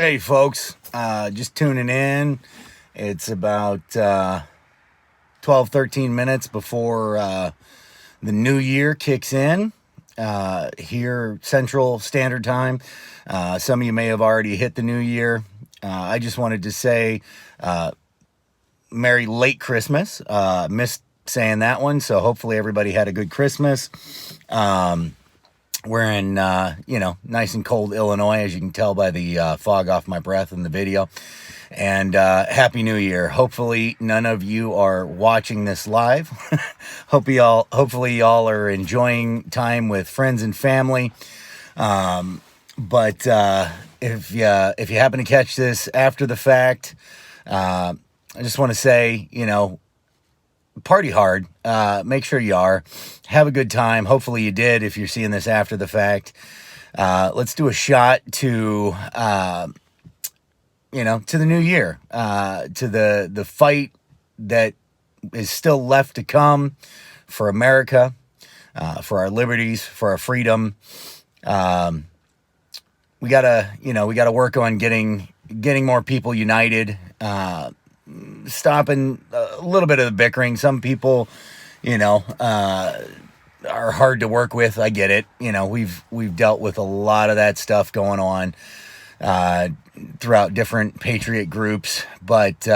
Hey folks, just tuning in. It's about 13 minutes before the new year kicks in here Central Standard Time. Some of you may have already hit the new year. I just wanted to say Merry late Christmas. Missed saying that one, so hopefully everybody had a good Christmas. We're in, nice and cold Illinois, as you can tell by the fog off my breath in the video. And Happy New Year. Hopefully none of you are watching this live. Hopefully y'all are enjoying time with friends and family. But if you happen to catch this after the fact, I just want to say, party hard. Make sure you are. Have a good time. Hopefully you did if you're seeing this after the fact. Let's do a shot to the new year, to the fight that is still left to come for America, for our liberties, for our freedom. We gotta work on getting more people united, stopping a little bit of the bickering. Some people, are hard to work with. I get it. We've dealt with a lot of that stuff going on throughout different patriot groups, but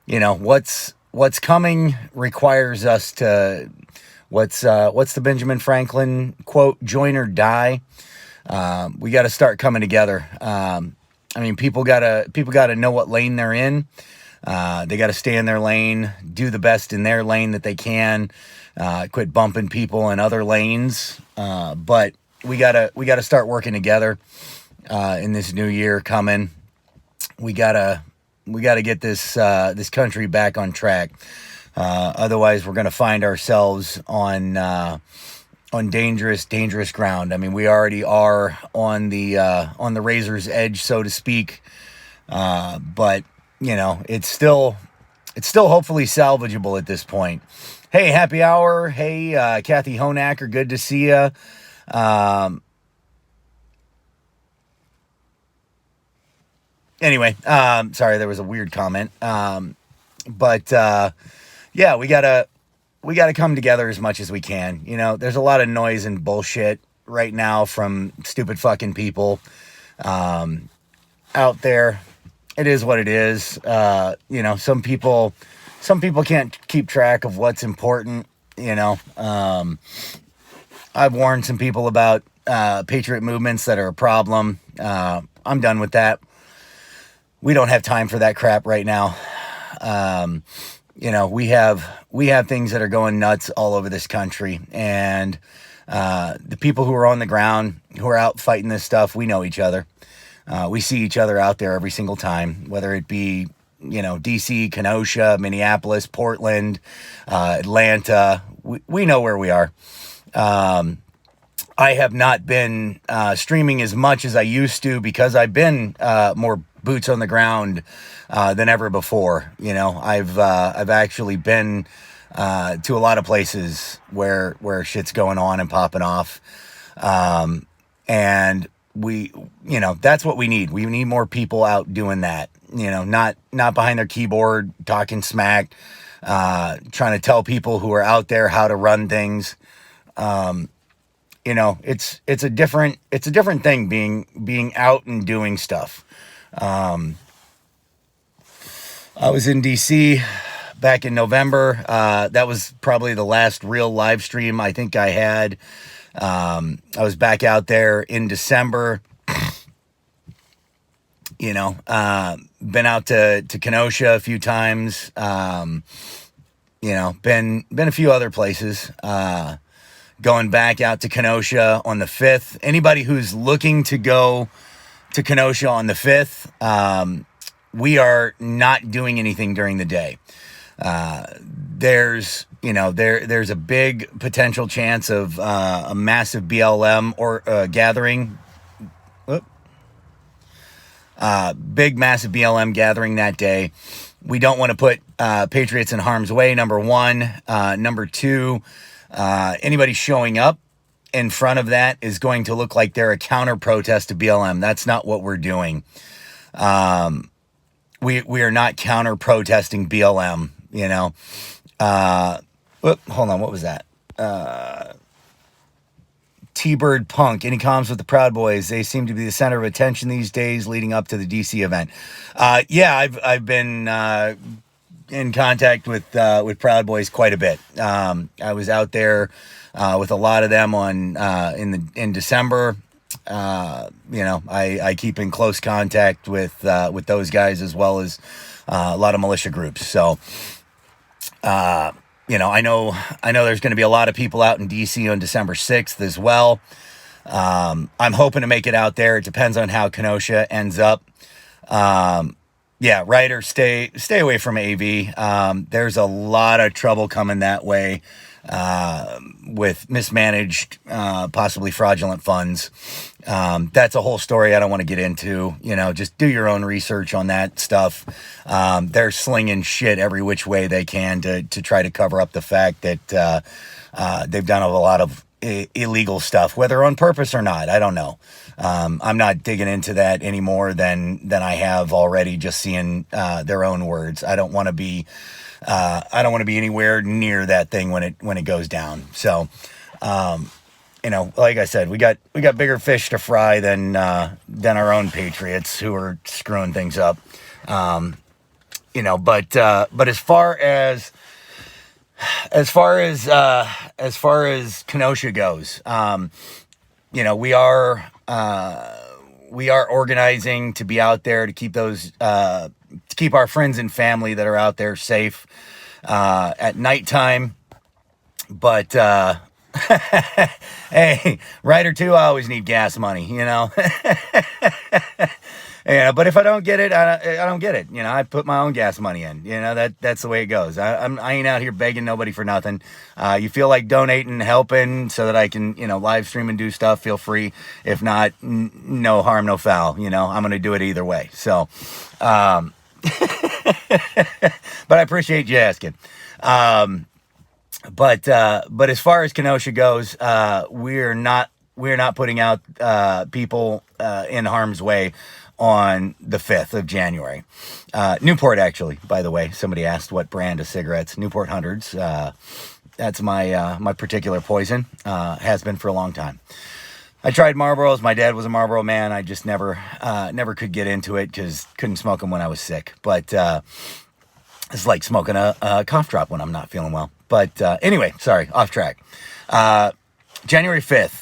what's coming requires us to what's the Benjamin Franklin quote, join or die. We got to start coming together. People gotta know what lane they're in. They got to stay in their lane, do the best in their lane that they can, quit bumping people in other lanes. But we gotta start working together, in this new year coming. We gotta get this country back on track. Otherwise we're going to find ourselves on dangerous ground. We already are on the razor's edge, so to speak. But it's still hopefully salvageable at this point. Hey, happy hour. Hey, Kathy Honacker, good to see you. Anyway, sorry, there was a weird comment. But yeah, we gotta come together as much as we can. There's a lot of noise and bullshit right now from stupid fucking people out there. It is what it is. Some people can't keep track of what's important. I've warned some people about patriot movements that are a problem. I'm done with that. We don't have time for that crap right now. We have things that are going nuts all over this country, and the people who are on the ground, who are out fighting this stuff, we know each other. We see each other out there every single time, whether it be, DC, Kenosha, Minneapolis, Portland, Atlanta. We know where we are. I have not been streaming as much as I used to because I've been more boots on the ground than ever before. I've actually been to a lot of places where shit's going on and popping off. And that's what we need. We need more people out doing that, not behind their keyboard, talking smack, trying to tell people who are out there how to run things. It's a different thing being out and doing stuff. I was in DC back in November. That was probably the last real live stream I think I had. I was back out there in December. Been out to Kenosha a few times. Been a few other places. Going back out to Kenosha on the 5th. Anybody who's looking to go to Kenosha on the 5th, we are not doing anything during the day. There's a big potential chance of a massive BLM or gathering. Big massive BLM gathering that day. We don't want to put patriots in harm's way, number one. Number two, anybody showing up in front of that is going to look like they're a counter protest to BLM. That's not what we're doing. We are not counter protesting BLM, you know. Hold on, what was that? T-Bird Punk, any comments with the Proud Boys? They seem to be the center of attention these days leading up to the DC event. Yeah, I've been in contact with Proud Boys quite a bit. I was out there with a lot of them in December. You know, I keep in close contact with those guys, as well as a lot of militia groups. So, you know, I know there's going to be a lot of people out in DC on December 6th as well. I'm hoping to make it out there. It depends on how Kenosha ends up. Yeah, Ryder, stay away from AV. There's a lot of trouble coming that way with mismanaged, possibly fraudulent funds. That's a whole story I don't want to get into. You know, just do your own research on that stuff. They're slinging shit every which way they can to try to cover up the fact that they've done a lot of illegal stuff, whether on purpose or not. I don't know. I'm not digging into that any more than I have already, just seeing their own words. I don't want to be anywhere near that thing when it goes down. So, you know, like I said, we got bigger fish to fry than our own patriots who are screwing things up. You know, but as far as Kenosha goes, you know, we are organizing to be out there to keep our friends and family that are out there safe at nighttime. But hey, Ryder 2, I always need gas money, you know. Yeah, but if I don't get it, I don't get it. You know, I put my own gas money in. You know, that's the way it goes. I ain't out here begging nobody for nothing. You feel like donating, helping, so that I can, you know, live stream and do stuff, feel free. If not, no harm, no foul. You know, I'm gonna do it either way. So, but I appreciate you asking. But as far as Kenosha goes, we're not putting out people in harm's way on the 5th of January. Newport, actually, by the way, somebody asked what brand of cigarettes. Newport Hundreds. That's my particular poison. Has been for a long time. I tried Marlboros. My dad was a Marlboro man. I just never could get into it because couldn't smoke them when I was sick. But it's like smoking a cough drop when I'm not feeling well. But anyway, sorry, off track. January 5th.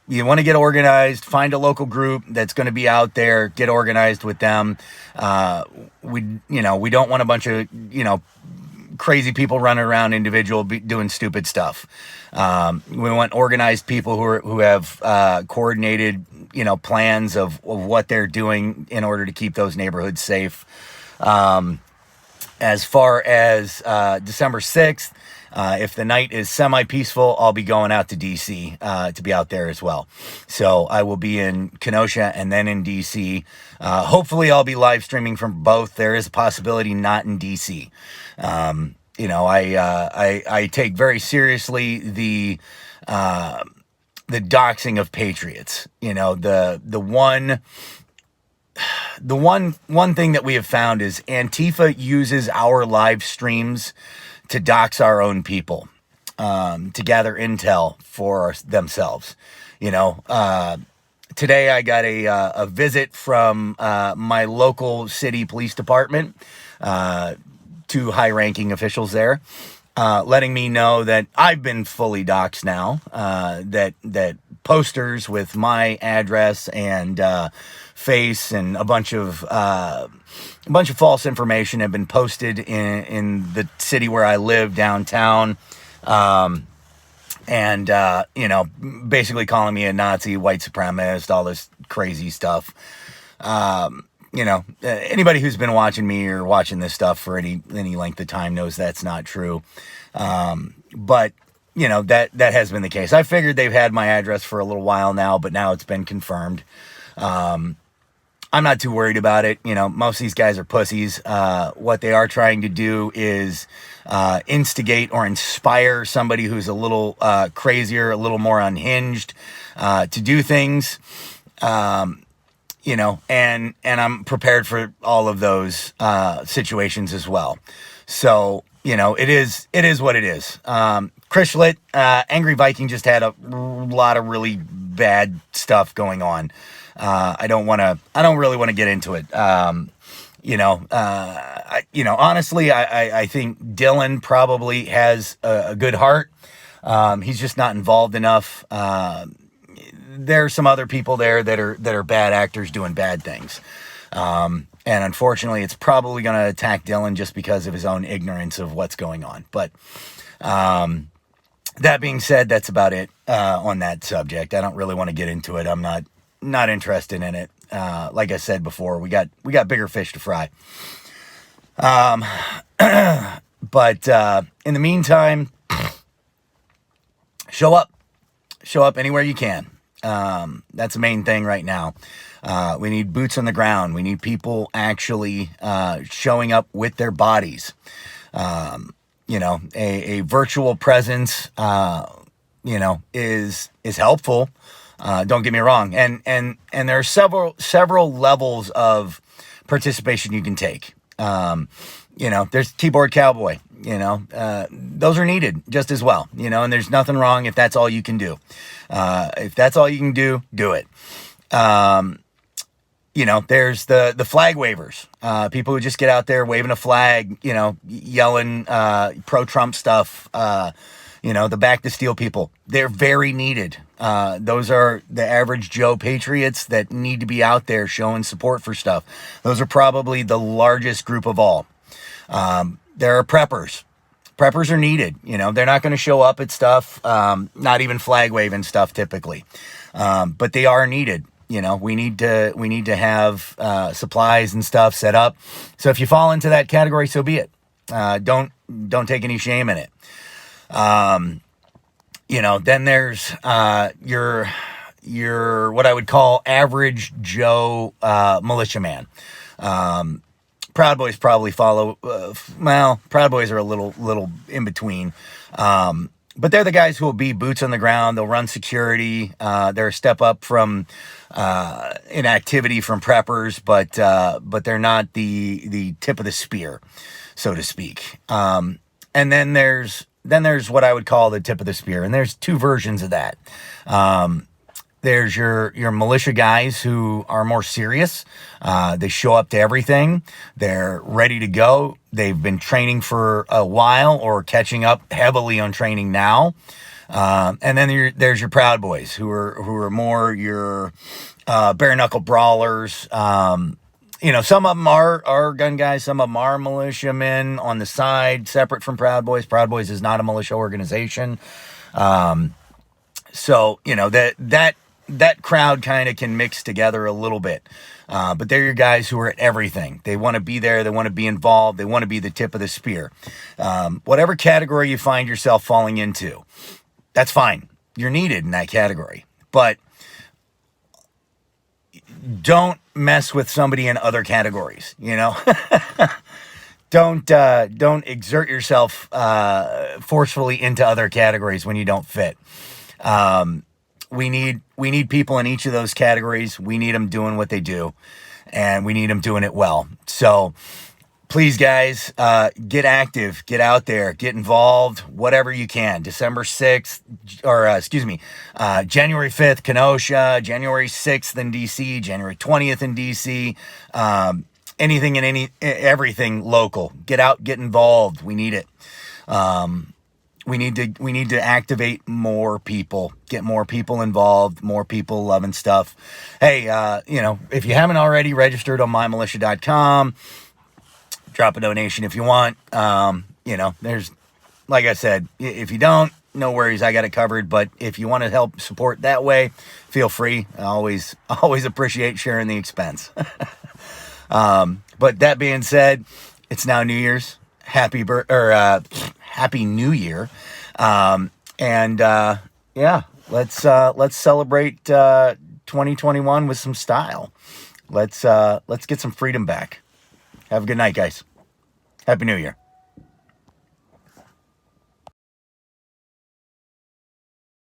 You want to get organized, find a local group that's going to be out there, get organized with them. We don't want a bunch of, you know, crazy people running around doing stupid stuff. We want organized people who have coordinated, you know, plans of what they're doing in order to keep those neighborhoods safe. As far as December 6th, if the night is semi-peaceful, I'll be going out to DC to be out there as well. So I will be in Kenosha and then in DC. Hopefully I'll be live streaming from both. There is a possibility not in DC. You know, I take very seriously the doxing of patriots. You know, the one thing that we have found is Antifa uses our live streams to dox our own people, to gather intel for themselves. You know, today I got a visit from my local city police department, two high-ranking officials there, letting me know that I've been fully doxed now, that posters with my address and face and a bunch of false information have been posted in the city where I live, downtown, and you know, basically calling me a Nazi, white supremacist, all this crazy stuff. You know, anybody who's been watching me or watching this stuff for any length of time knows that's not true. But you know, that has been the case. I figured they've had my address for a little while now, but now it's been confirmed. I'm not too worried about it. You know, most of these guys are pussies. What they are trying to do is instigate or inspire somebody who's a little crazier, a little more unhinged to do things. and I'm prepared for all of those situations as well. So, it is what it is. Chrislet, Angry Viking just had a lot of really bad stuff going on. I don't really want to get into it. Honestly, I think Dylan probably has a good heart. He's just not involved enough. There are some other people there that are bad actors doing bad things. And unfortunately, it's probably going to attack Dylan just because of his own ignorance of what's going on. But that being said, that's about it on that subject. I don't really want to get into it. I'm not interested in it. Like I said before, we got bigger fish to fry. But in the meantime, show up anywhere you can. That's the main thing right now. We need boots on the ground. We need people actually showing up with their bodies. A virtual presence, is helpful. Don't get me wrong. And there are several levels of participation you can take. There's keyboard cowboy, those are needed just as well, and there's nothing wrong if that's all you can do. If that's all you can do it. There's the flag wavers, people who just get out there waving a flag, yelling, pro-Trump stuff, the back to steal people. They're very needed. Those are the average Joe patriots that need to be out there showing support for stuff. Those are probably the largest group of all. There are preppers. Preppers are needed. They're not going to show up at stuff, not even flag waving stuff typically. But they are needed. We need to have supplies and stuff set up. So if you fall into that category, so be it. Don't take any shame in it. Then there's your what I would call average Joe militiaman. Proud Boys probably follow. Proud Boys are a little in between. But they're the guys who will be boots on the ground. They'll run security. They're a step up from inactivity from preppers, but they're not the tip of the spear, so to speak. And then there's what I would call the tip of the spear, and there's two versions of that. There's your militia guys who are more serious. They show up to everything. They're ready to go. They've been training for a while or catching up heavily on training now. And then there's your Proud Boys who are more your bare knuckle brawlers. Some of them are gun guys. Some of them are militiamen on the side, separate from Proud Boys. Proud Boys is not a militia organization. So that crowd kind of can mix together a little bit. But they're your guys who are at everything. They want to be there. They want to be involved. They want to be the tip of the spear. Whatever category you find yourself falling into, that's fine. You're needed in that category. But don't mess with somebody in other categories, Don't exert yourself forcefully into other categories when you don't fit. We need people in each of those categories. We need them doing what they do, and we need them doing it well. So please, guys, get active, get out there, get involved, whatever you can. December 6th, January 5th, Kenosha, January 6th in DC, January 20th in DC, anything and everything local. Get out, get involved. We need it. We need to activate more people, get more people involved, more people loving stuff. Hey, if you haven't already registered on mymilitia.com, drop a donation if you want. There's, like I said, if you don't, no worries, I got it covered. But if you want to help support that way, feel free. I always appreciate sharing the expense. But that being said, it's now New Year's. Happy New Year. Let's celebrate 2021 with some style. Let's get some freedom back. Have a good night, guys. Happy New Year.